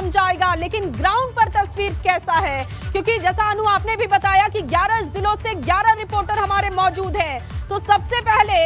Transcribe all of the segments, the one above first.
समझाएगा, लेकिन ग्राउंड पर तस्वीर कैसा है? क्योंकि जैसा अनु आपने भी बताया कि 11 जिलों से 11 रिपोर्टर हमारे मौजूद हैं। तो सबसे पहले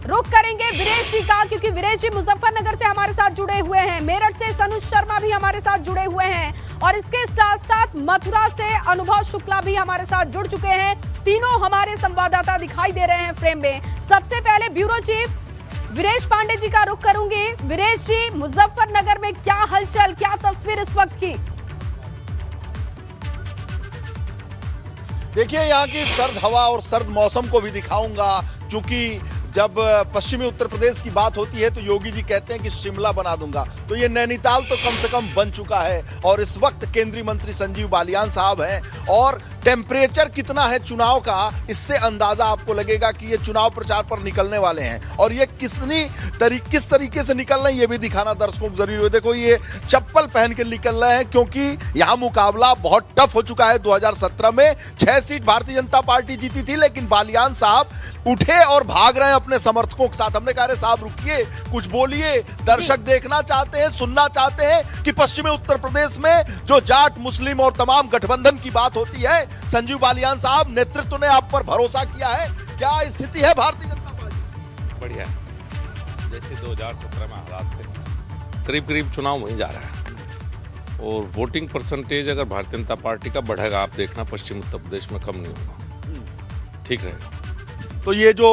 रुख करेंगे वीरेश जी का, क्योंकि वीरेश जी मुजफ्फरनगर से हमारे साथ जुड़े हुए हैं, मेरठ से सनुज शर्मा भी हमारे साथ जुड़े हुए हैं और इसके साथ साथ मथुरा से अनुभव शुक्ला भी हमारे साथ जुड़ चुके हैं। तीनों हमारे संवाददाता दिखाई दे रहे हैं फ्रेम में। सबसे पहले ब्यूरो चीफ वीरेश पांडे जी का रुख करूंगी। वीरेश जी, मुजफ्फरनगर में क्या हलचल, क्या तस्वीर इस वक्त की? देखिए, यहाँ की सर्द हवा और सर्द मौसम को भी दिखाऊंगा, क्योंकि जब पश्चिमी उत्तर प्रदेश की बात होती है तो योगी जी कहते हैं कि शिमला बना दूंगा, तो ये नैनीताल तो कम से कम बन चुका है। और इस वक्त केंद्रीय मंत्री संजीव बालियान साहब हैं और टेम्परेचर कितना है चुनाव का, इससे अंदाजा आपको लगेगा कि ये चुनाव प्रचार पर निकलने वाले हैं। और ये किस तरीके से निकल रहे हैं ये भी दिखाना दर्शकों को जरूरी है। देखो, ये चप्पल पहन के निकल रहे हैं, क्योंकि यहाँ मुकाबला बहुत टफ हो चुका है। 2017 में 6 सीट भारतीय जनता पार्टी जीती थी, लेकिन बालियान साहब उठे और भाग रहे हैं अपने समर्थकों के साथ। हमने कहा, अरे साहब रुकिए, कुछ बोलिए, दर्शक देखना चाहते हैं, सुनना चाहते हैं कि पश्चिमी उत्तर प्रदेश में जो जाट, मुस्लिम और तमाम गठबंधन की बात होती है, संजीव बालियान साहब नेतृत्व ने आप पर भरोसा किया है। क्या स्थिति है भारतीय जनता पार्टी? बढ़िया, जैसे 2017 में हालात थे, करीब करीब चुनाव वहीं जा रहा है। और वोटिंग परसेंटेज अगर भारतीय जनता पार्टी का बढ़ेगा, आप देखना पश्चिम उत्तर प्रदेश में कम नहीं होगा, ठीक रहेगा। तो ये जो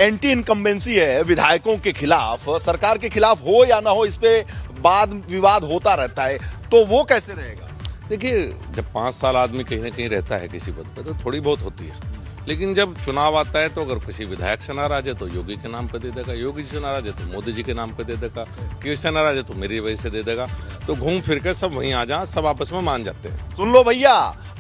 एंटी इनकम्बेंसी है विधायकों के खिलाफ, सरकार के खिलाफ हो या ना हो, इस पे वाद विवाद होता रहता है, तो वो कैसे रहेगा? देखिए, जब 5 साल आदमी कहीं ना कहीं रहता है किसी पद पे, तो थोड़ी बहुत होती है। लेकिन जब चुनाव आता है तो अगर किसी विधायक से नाराज है तो योगी के नाम पे दे देगा, योगी जी से नाराज है तो मोदी जी के नाम पे दे देगा, किसी से नाराज है तो मेरी वजह से दे देगा। तो घूम फिर कर सब वहीं आ जाए, सब आपस में मान जाते हैं। सुन लो भैया,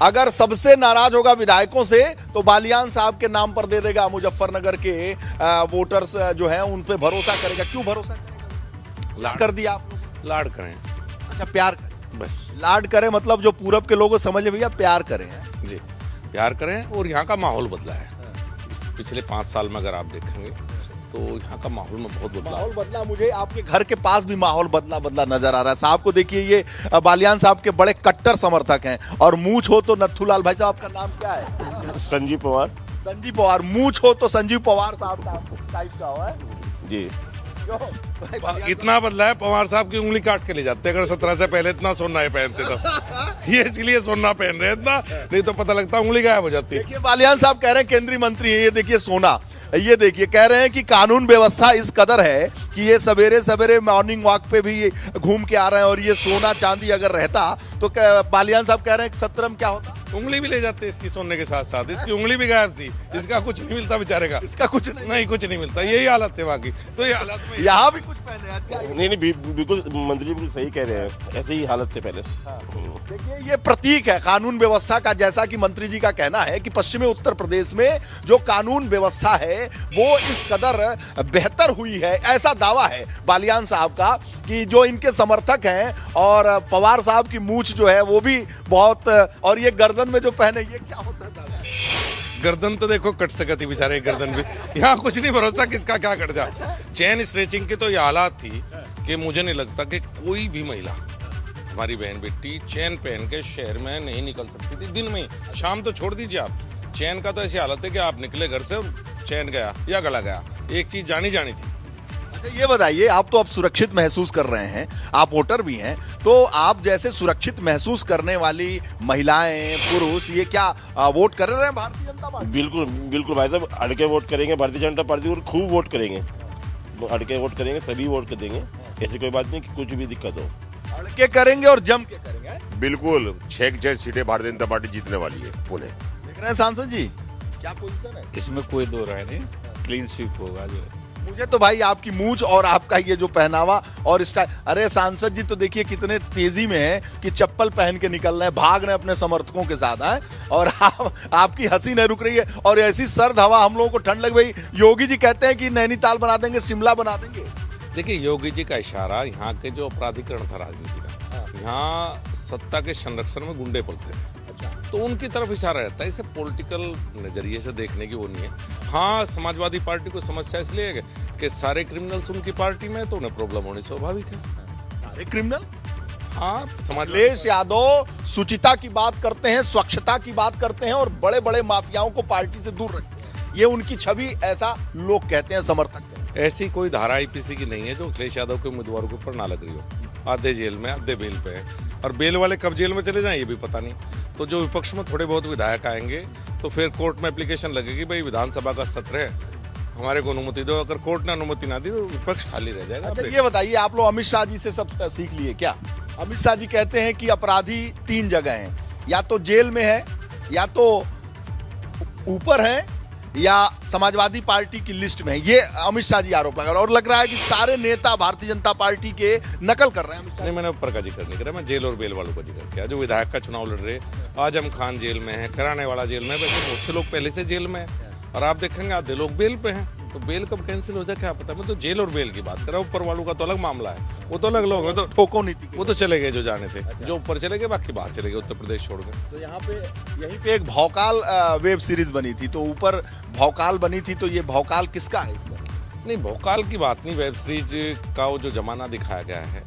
अगर सबसे नाराज होगा विधायकों से तो बालियान साहब के नाम पर दे देगा। मुजफ्फरनगर के वोटर्स जो हैं उन पे भरोसा करेगा। क्यों भरोसा करेगा? लाड कर दिया आप लोग। लाड करें, अच्छा, प्यार करें, बस लाड करें मतलब जो पूरब के लोग समझे भैया, प्यार करें जी, प्यार करें। और यहाँ का माहौल बदला है इस पिछले 5 साल में, अगर आप देखेंगे तो यहाँ का माहौल में बहुत बदला। माहौल बदला, मुझे आपके घर के पास भी माहौल बदला नजर आ रहा है। साहब को देखिए, ये बालियान साहब के बड़े कट्टर समर्थक हैं। और मूछ हो तो नथुलाल भाई साहब, आपका नाम क्या है? संजीव पवार। संजीव पवार। मूछ हो तो संजीव पवार साहब का टाइप का हुआ है जी। इतना बदला है, पवार साहब की उंगली काट के ले जाते अगर 17 से पहले इतना सोना ही पहनते तो। ये इसलिए सोना पहन रहे हैं इतना, नहीं तो पता लगता उंगली गायब हो जाती है। देखिए, बालियान साहब कह रहे हैं केंद्रीय मंत्री है, ये देखिए सोना, ये देखिए कह रहे हैं कि कानून व्यवस्था इस कदर है कि ये सवेरे सवेरे मॉर्निंग वॉक पे भी घूम के आ रहे हैं। और ये सोना चांदी अगर रहता तो बालियान साहब कह रहे हैं कि 17 में क्या होता? उंगली भी ले जाते इसकी सोने के साथ साथ, इसकी उंगली भी गायब थी, इसका कुछ नहीं मिलता बेचारे का, इसका कुछ नहीं कुछ नहीं मिलता। यही हालत है बाकी तो, ये हालत में यहाँ भी कुछ पहले। अच्छा, नहीं, बिल्कुल मंत्री बिल्कुल सही कह रहे हैं, ऐसे ही हालत थे पहले। देखिए, ये प्रतीक है कानून व्यवस्था का। जैसा कि मंत्री जी का कहना है कि पश्चिमी उत्तर प्रदेश में जो कानून व्यवस्था है वो इस कदर बेहतर हुई है, ऐसा दावा है बालियान साहब का कि जो इनके समर्थक हैं। और पवार साहब की मूछ जो है वो भी बहुत, और ये गर्दन में जो पहने, ये क्या होता है? गर्दन तो देखो कट सकती बेचारे गर्दन भी, यहाँ कुछ नहीं भरोसा किसका क्या कट जा। चेन स्ट्रेचिंग की तो ये हालात थी कि मुझे नहीं लगता कि कोई भी महिला, हमारी बहन बेटी चैन पहन के शहर में नहीं निकल सकती थी दिन में ही। शाम तो छोड़ दीजिए आप, चैन का तो ऐसी हालत है कि आप निकले घर से और चैन गया या गला गया, एक चीज जानी थी। अच्छा, ये बताइए, आप तो अब सुरक्षित महसूस कर रहे हैं, आप वोटर भी हैं, तो आप जैसे सुरक्षित महसूस करने वाली महिलाएं, पुरुष, ये क्या वोट कर रहे हैं भारतीय जनता पार्टी? बिल्कुल बिल्कुल भाई साहब, अड़के वोट करेंगे भारतीय जनता पार्टी और खूब वोट करेंगे, अड़के वोट करेंगे, सभी वोट कर देंगे। ऐसी कोई बात नहीं कि कुछ भी दिक्कत हो। अड़के करेंगे और जम के करेंगे। बिल्कुल 6 सीटें भारतीय जनता पार्टी जीतने वाली है पुणे। देख रहे हैं सांसद जी, क्या पोजीशन है? इसमें कोई दो राय नहीं, क्लीन स्वीप होगा। जो मुझे तो भाई आपकी मूछ और आपका ये जो पहनावा और स्टाइल, अरे सांसद जी तो देखिए कितने तेजी में है कि चप्पल पहन के निकल रहे हैं, भाग रहे हैं अपने समर्थकों के साथ है। और आपकी हंसी नहीं रुक रही है। और ऐसी सर्द हवा, हम लोगों को ठंड लग गई। योगी जी कहते हैं कि नैनीताल बना देंगे, शिमला बना देंगे। देखिए, योगी जी का इशारा यहाँ के जो अपराधीकरण था राजनीति का, यहाँ सत्ता के संरक्षण में गुंडे पलते थे, तो उनकी तरफ इशारा रहता है। इसे पॉलिटिकल नजरिए से देखने की वो नहीं है। हाँ, समाजवादी पार्टी को समस्या इसलिए है कि सारे क्रिमिनल्स उनकी पार्टी में, तो उन्हें प्रॉब्लम होनी स्वाभाविक है। सारे क्रिमिनल? हाँ समाज अखिलेश यादव सुचिता की बात करते हैं, स्वच्छता की बात करते हैं और बड़े बड़े माफियाओं को पार्टी से दूर रखते हैं। ये उनकी छवि, ऐसा लोग कहते हैं, समर्थक कहते हैं। ऐसी कोई धारा आईपीसी की नहीं है जो अखिलेश यादव के उम्मीदवारों के ऊपर ना लग रही हो। आधे जेल में, आधे बेल पे है, और बेल वाले कब जेल में चले जाएं ये भी पता नहीं। तो जो विपक्ष में थोड़े बहुत विधायक आएंगे तो फिर कोर्ट में एप्लीकेशन लगेगी, भाई विधानसभा का सत्र है, हमारे को अनुमति दो। अगर कोर्ट ने अनुमति ना दी तो विपक्ष खाली रह जाएगा। अच्छा ये बताइए, आप लोग अमित शाह जी से सब सीख लिए क्या? अमित शाह जी कहते हैं कि अपराधी 3 जगह हैं, या तो जेल में है, या तो ऊपर है, या समाजवादी पार्टी की लिस्ट में है। ये अमित शाह जी आरोप लगा रहे हैं और लग रहा है कि सारे नेता भारतीय जनता पार्टी के नकल कर रहे हैं। अमित शाह नहीं, मैंने ऊपर का जिक्र नहीं करा, मैं जेल और बेल वालों का जिक्र किया। जो विधायक का चुनाव लड़ रहे, आजम खान जेल में है, कराने वाला जेल में है, वैसे बहुत से लोग पहले से जेल में है, और आप देखेंगे आधे लोग बेल पे हैं। तो बेल कब कैंसिल हो जाए क्या पता। मैं तो जेल और बेल की बात कर रहा हूँ, ऊपर वालों का तो अलग मामला है, वो तो अलग लोग हैं। तो ठोको नीति के वो तो चले गए जो जाने थे, जो ऊपर चले गए, बाकी बाहर चले गए, उत्तर प्रदेश छोड़ गए। तो यहाँ पे यहीं पे एक भौकाल वेब सीरीज बनी थी, तो ऊपर भौकाल बनी थी, तो ये भौकाल किसका है इससे? नहीं, भौकाल की बात नहीं, वेब सीरीज का वो जो जमाना दिखाया गया है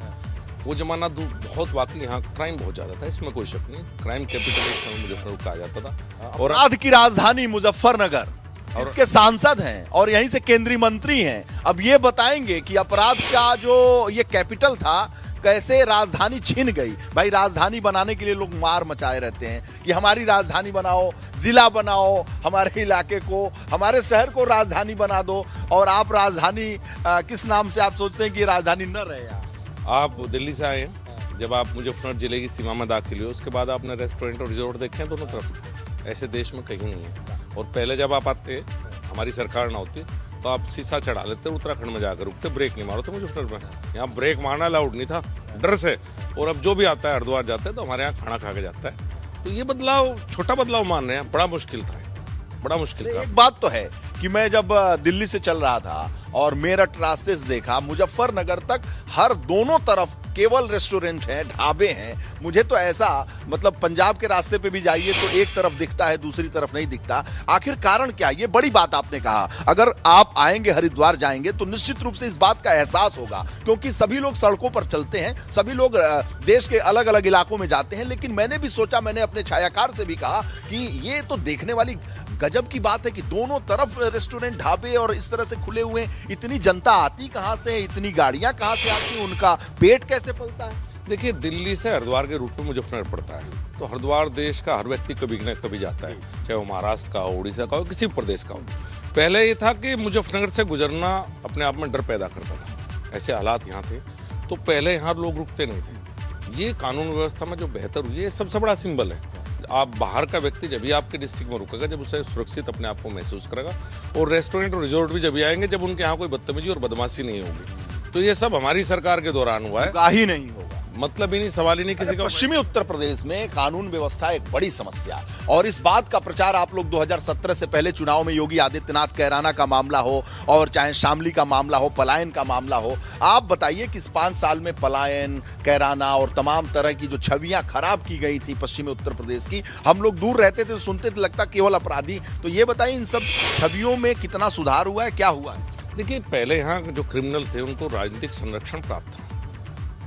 वो जमाना बहुत वाकई यहाँ क्राइम बहुत ज्यादा था, इसमें कोई शक नहीं। क्राइम कैपिटल मुजफ्फरपुर कहा जाता था, और अपराध की राजधानी मुजफ्फरनगर, इसके सांसद हैं और यहीं से केंद्रीय मंत्री हैं। अब ये बताएंगे कि अपराध का जो ये कैपिटल था कैसे राजधानी छीन गई। भाई राजधानी बनाने के लिए लोग मार मचाए रहते हैं कि हमारी राजधानी बनाओ, जिला बनाओ, हमारे इलाके को, हमारे शहर को राजधानी बना दो, और आप राजधानी किस नाम से आप सोचते हैं कि राजधानी न रहे? आप दिल्ली से आए हैं, जब आप मुजफ्फरनगर जिले की सीमा में दाखिल हुए उसके बाद आपने रेस्टोरेंट और रिजोर्ट देखे हैं दोनों तरफ, ऐसे देश में कहीं नहीं है। और पहले जब आप आते, हमारी सरकार ना होती, तो आप शीशा चढ़ा लेते, उत्तराखंड में जाकर रुकते, ब्रेक नहीं मारो थे मुजफ्फरनगर में। यहाँ ब्रेक मारना अलाउड नहीं था, डर से। और अब जो भी आता है हरिद्वार जाता है तो हमारे यहाँ खाना खा के जाता है। तो ये बदलाव, छोटा बदलाव मान रहे हैं, बड़ा मुश्किल था, बड़ा मुश्किल था। एक बात तो है कि मैं जब दिल्ली से चल रहा था और मेरठ रास्ते से देखा, मुजफ्फरनगर तक हर दोनों तरफ केवल रेस्टोरेंट हैं, ढाबे हैं। मुझे तो ऐसा, मतलब पंजाब के रास्ते पे भी जाइए तो एक तरफ दिखता है, दूसरी तरफ नहीं दिखता। आखिर कारण क्या? ये बड़ी बात आपने कहा। अगर आप आएंगे, हरिद्वार जाएंगे, तो निश्चित रूप से इस बात का एहसास होगा, क्योंकि सभी लोग सड़कों पर चलते हैं, सभी लोग देश के अलग अलग इलाकों में जाते हैं। लेकिन मैंने भी सोचा, मैंने अपने छायाकार से भी कहा कि ये तो देखने वाली गजब की बात है कि दोनों तरफ रेस्टोरेंट, ढाबे और इस तरह से खुले हुए। इतनी जनता आती कहां से, इतनी गाड़ियां कहां से आती, उनका पेट कैसे पलता है? देखिए, दिल्ली से हरिद्वार के रूट में मुजफ्फरनगर पड़ता है, तो हरिद्वार देश का हर व्यक्ति कभी न कभी जाता है, चाहे वो महाराष्ट्र का हो, उड़ीसा का हो, किसी प्रदेश का हो। पहले ये था कि मुजफ्फरनगर से गुजरना अपने आप में डर पैदा करता था, ऐसे हालात यहाँ थे। तो पहले यहाँ लोग रुकते नहीं थे। ये कानून व्यवस्था में जो बेहतर हुई है, सबसे बड़ा सिंबल है। आप बाहर का व्यक्ति जब भी आपके डिस्ट्रिक्ट में रुकेगा, जब उसे सुरक्षित अपने आप को महसूस करेगा। और रेस्टोरेंट और रिजोर्ट भी जब भी आएंगे, जब उनके यहाँ कोई बदतमीजी और बदमाशी नहीं होगी। तो ये सब हमारी सरकार के दौरान हुआ है। ही नहीं होगा, मतलब ही नहीं, सवाल ही नहीं किसी का। पश्चिमी उत्तर प्रदेश में कानून व्यवस्था एक बड़ी समस्या, और इस बात का प्रचार आप लोग 2017 से पहले चुनाव में योगी आदित्यनाथ, कैराना का मामला हो और चाहे शामली का मामला हो, पलायन का मामला हो, आप बताइए कि इस 5 साल में पलायन, कैराना और तमाम तरह की जो छवियां खराब की गई थी पश्चिमी उत्तर प्रदेश की, हम लोग दूर रहते थे, सुनते थे, लगता केवल अपराधी। तो ये बताइए, इन सब छवियों में कितना सुधार हुआ है, क्या हुआ है? देखिए, पहले यहाँ जो क्रिमिनल थे उनको राजनीतिक संरक्षण प्राप्त था।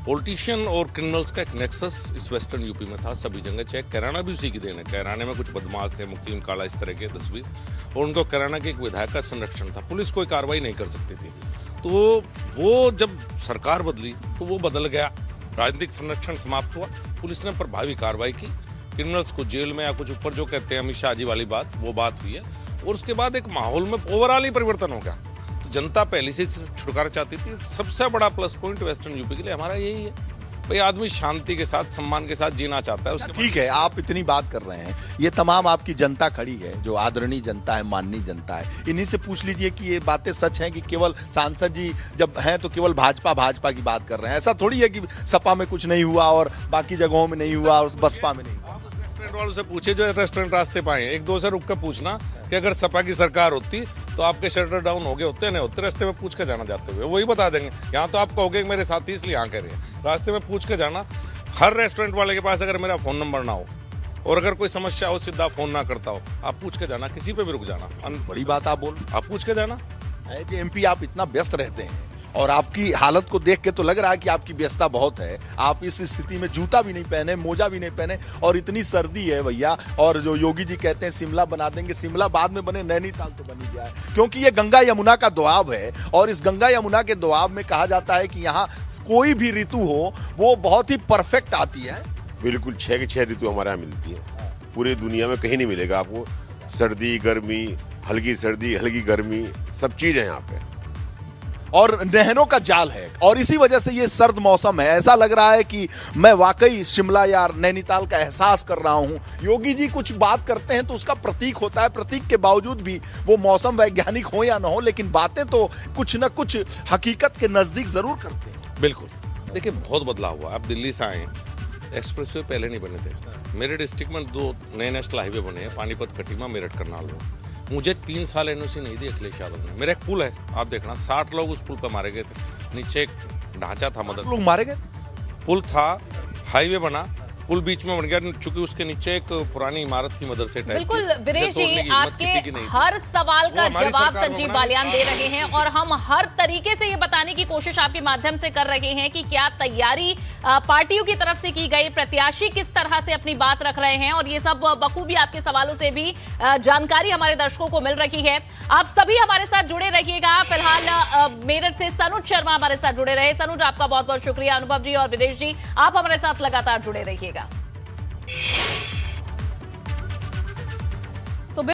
पॉलिटिशियन और क्रिमिनल्स का एक नेक्सस इस वेस्टर्न यूपी में था सभी जगह, चाहे कैराना भी उसी की देन है। कैराने में कुछ बदमाश थे, मुकीम काला, इस तरह के 10-20, और उनको कैराना के एक विधायक का संरक्षण था। पुलिस कोई कार्रवाई नहीं कर सकती थी। तो वो जब सरकार बदली तो वो बदल गया, राजनीतिक संरक्षण समाप्त हुआ, पुलिस ने प्रभावी कार्रवाई की, क्रिमिनल्स को जेल में या कुछ ऊपर जो कहते हैं अमित शाह जी वाली बात, वो बात हुई है। और उसके बाद एक माहौल में ओवरऑल ही परिवर्तन हो गया। जनता पहले से छुटकारा चाहती थी। सबसे बड़ा प्लस पॉइंट वेस्टर्न यूपी के लिए हमारा यही है, भाई आदमी शांति के साथ, सम्मान के साथ जीना चाहता है। उसके ठीक है, आप इतनी बात कर रहे हैं, ये तमाम आपकी जनता खड़ी है, जो आदरणीय जनता है, माननीय जनता है। इन्हीं से पूछ लीजिए कि ये बातें सच हैं कि केवल सांसद जी जब हैं तो केवल भाजपा की बात कर रहे हैं। ऐसा थोड़ी है कि सपा में कुछ नहीं हुआ और बाकी जगहों में नहीं हुआ और बसपा में नहीं हुआ। रेस्टोरेंट वालों से पूछे जो रेस्टोरेंट रास्ते पाए, एक दो से रुक कर पूछना कि अगर सपा की सरकार होती तो आपके शटर डाउन हो गए होते, नहीं होते, रास्ते में पूछ के जाना जाते हुए, वही बता देंगे। यहाँ तो आप कहोगे मेरे साथी इसलिए यहाँ कह रहे हैं, रास्ते में पूछ के जाना। हर रेस्टोरेंट वाले के पास अगर मेरा फोन नंबर ना हो और अगर कोई समस्या हो, सीधा फोन ना करता हो, आप पूछ के जाना, किसी पे भी रुक जाना। बड़ी बात आप बोल, आप पूछ के जाना। एज एमपी आप इतना व्यस्त रहते हैं और आपकी हालत को देख के तो लग रहा है कि आपकी व्यस्तता बहुत है। आप इस स्थिति में जूता भी नहीं पहने, मोजा भी नहीं पहने, और इतनी सर्दी है भैया। और जो योगी जी कहते हैं शिमला बना देंगे, शिमला बाद में बने, नैनीताल तो बन ही गया है, क्योंकि ये गंगा यमुना का दोआब है। और इस गंगा यमुना के दोआब में कहा जाता है कि यहाँ कोई भी ऋतु हो वो बहुत ही परफेक्ट आती है। बिल्कुल 6 की 6 ऋतु हमारे यहाँ मिलती है। पूरी दुनिया में कहीं नहीं मिलेगा आपको। सर्दी गर्मी, हल्की सर्दी हल्की गर्मी, सब चीज़ है यहाँ पे। और नहरों का जाल है, और इसी वजह से ये सर्द मौसम है। ऐसा लग रहा है कि मैं वाकई शिमला या नैनीताल का एहसास कर रहा हूँ। योगी जी कुछ बात करते हैं तो उसका प्रतीक होता है, प्रतीक के बावजूद भी वो मौसम वैज्ञानिक हो या ना हो, लेकिन बातें तो कुछ न कुछ हकीकत के नजदीक जरूर करते हैं। बिल्कुल, देखिए बहुत बदलाव हुआ। आप दिल्ली से आए, एक्सप्रेसवे पहले नहीं बने थे। मेरे डिस्ट्रिक्ट में 2 नए नेशनल हाईवे बने हैं, पानीपत, खटीमा, मेरठ, करनाल में। मुझे 3 साल एनओसी नहीं दी अखिलेश यादव ने। मेरा एक पुल है, आप देखना, 60 लोग उस पुल पर मारे गए थे। नीचे एक ढांचा था, मदद लोग मारे गए, पुल था, हाईवे बना, पुल बीच में बन गया, चूंकि उसके नीचे एक पुरानी इमारत थी मदरसे टाइप की। बिल्कुल वीरेश जिसे तोड़ने जी, की हिम्मत किसी की आपके नहीं थी। हर सवाल का वो हमारी जवाब सरकार संजीव बनाने बालियान दे साथ रहे हैं, और हम हर तरीके से ये बताने की कोशिश आपके माध्यम से कर रहे हैं कि क्या तैयारी पार्टियों की तरफ से की गई, प्रत्याशी किस तरह से अपनी बात रख रहे हैं, और ये सब बखूबी आपके सवालों से भी जानकारी हमारे दर्शकों को मिल रही है। आप सभी हमारे साथ जुड़े रहिएगा। फिलहाल मेरठ से सनुज शर्मा हमारे साथ जुड़े रहे। सनुज, आपका बहुत बहुत शुक्रिया। अनुभव जी और विदेश जी, आप हमारे साथ लगातार जुड़े रहिएगा।